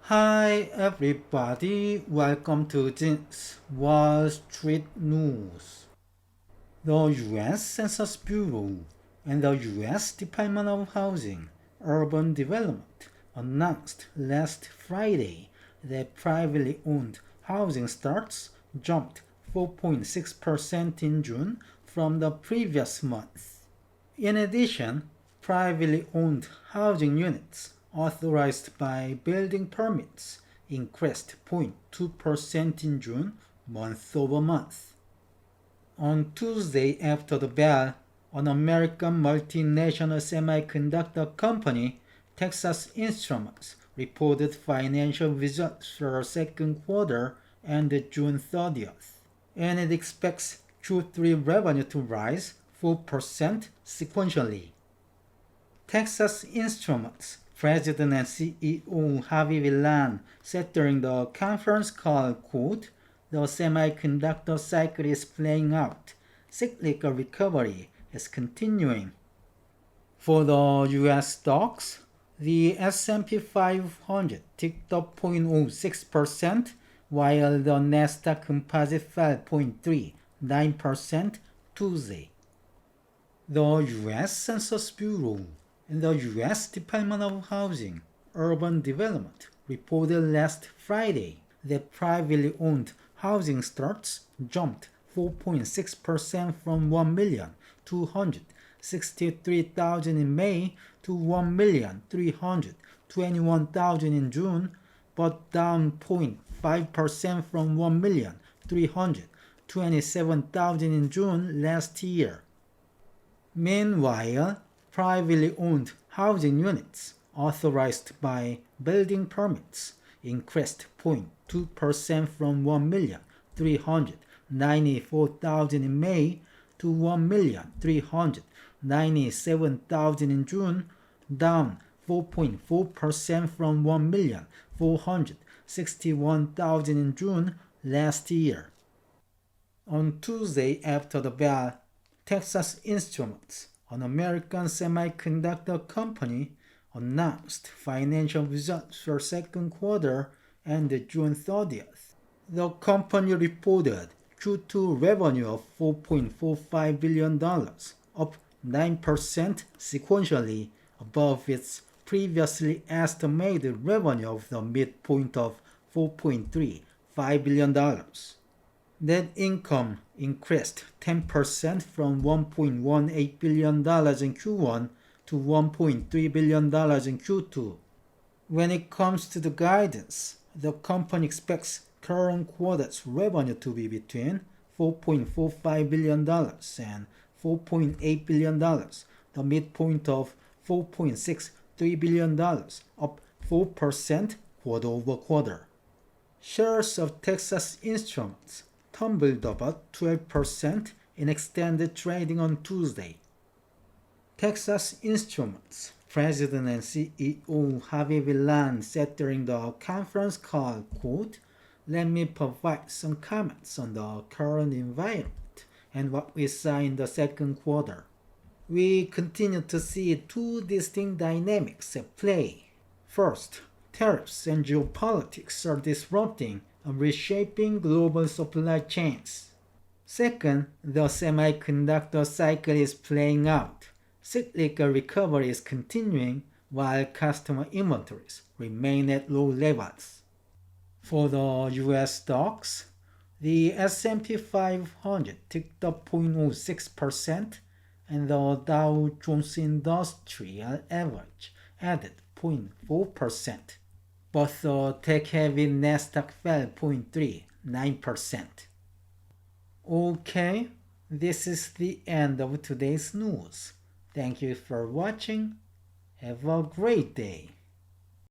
Hi everybody, welcome to Jin's Wall Street News. The U.S. Census Bureau and the U.S. Department of Housing, Urban Development announced last Friday that privately owned housing starts jumped 4.6% in June from the previous month. In addition, privately owned housing units authorized by building permits increased 0.2% in June, month over month. On Tuesday after the bell, an American multinational semiconductor company, Texas Instruments, reported financial results for the second quarter ended June 30th, and it expects Q3 revenue to rise 4% sequentially. Texas Instruments President and CEO Haviv Ilan said during the conference call, quote, "The semiconductor cycle is playing out. Cyclical recovery is continuing." For the U.S. stocks, the S&P 500 ticked up 0.06%, while the Nasdaq Composite fell 0.39% Tuesday. The U.S. Census Bureau and the U.S. Department of Housing, Urban Development reported last Friday that privately owned housing starts jumped 4.6% from 1,263,000 in May to 1,321,000 in June, but down 0.5% from 1,327,000 in June last year. Meanwhile, privately owned housing units authorized by building permits increased 0.2% from 1,394,000 in May to 1,397,000 in June, down 4.4% from 1,461,000 in June last year. On Tuesday after the bell, Texas Instruments, an American semiconductor company, announced financial results for second quarter ended June 30th. The company reported Q2 revenue of $4.45 billion, up 9% sequentially above its previously estimated revenue of the midpoint of $4.35 billion. Net income increased 10% from $1.18 billion in Q1 to $1.3 billion in Q2. When it comes to the guidance, the company expects current quarter's revenue to be between $4.45 billion and $4.8 billion, the midpoint of $4.63 billion, up 4% quarter over quarter. Shares of Texas Instruments tumbled about 12% in extended trading on Tuesday. Texas Instruments President and CEO Haviv Ilan said during the conference call, quote, "Let me provide some comments on the current environment and what we saw in the second quarter. We continue to see two distinct dynamics at play. First, tariffs and geopolitics are disrupting and reshaping global supply chains. Second, the semiconductor cycle is playing out. Cyclical recovery is continuing while customer inventories remain at low levels." For the U.S. stocks, the S&P 500 ticked up 0.06% and the Dow Jones Industrial Average added 0.4%. But the tech-heavy Nasdaq fell 0.39%. Okay, this is the end of today's news. Thank you for watching. Have a great day.